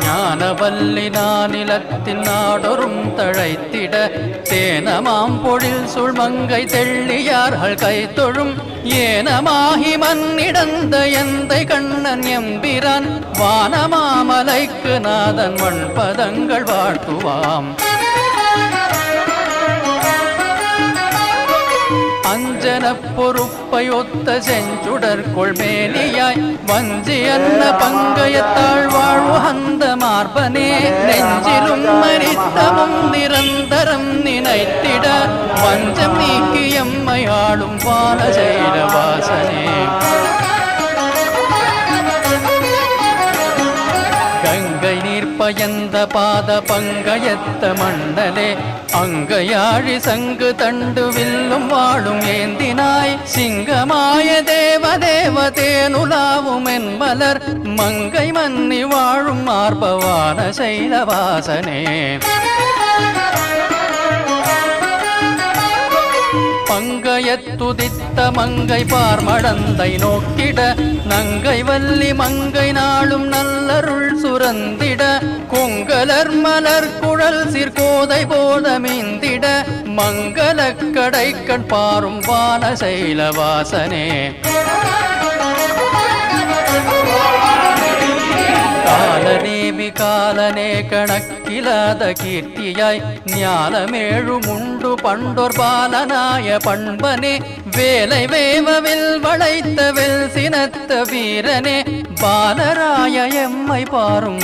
ஞானவல்லி நானிலத்தின் நாடொரும் தழைத்திட தேனமாம் பொழில் சுழ்மங்கை தெள்ளியார்கள் கைத்தொழும் ஏனமாகி மண்ணிடந்த எந்தை கண்ணன் எம்பிரான் வானமாமலைக்கு நாதன் மண்பதங்கள் வாழ்த்துவாம். அஞ்சன பொறுப்பையொத்த செஞ்சுடர் கொள்மேலியாய் வஞ்சி அன்ன பங்கயத்தாள் வாழ்வு அந்த மார்பனே நெஞ்சிலும் மரித்தமும் நிரந்தரம் நினைத்திட வஞ்சம் நீக்கி எம்மை ஆளும் வானசைல வாசனே. கங்கை நீர் பயந்த பாத பங்கயத்த மண்டலே அங்கையாழி சங்கு தண்டு வில்லும் வாழும் ஏந்தினாய் சிங்கமாய தேவதேவ தேனுலாவும் என்பலர் மங்கை மன்னி வாழும் மார்பவான சைலவாசனே. பங்கயத்துதித்த மங்கை பார்மடந்தை நோக்கிட நங்கை வல்லி மங்கை நாளும் நல்லருள் சுரந்திட கொங்கலர் மலர் குழல் சிற்கோதை போதமீந்திட மங்கள கடைக்கண் பாரும் வானசைலவாசனே. காலநேமி காலனே கணக்கிலாத கீர்த்தியாய் ஞானமேழுமுண்டு பண்டோர் பாலனாய பண்பனே வேலை வேவவில் வளைத்த வெல் சினத்த வீரனே பாலராய எம்மை பாரும்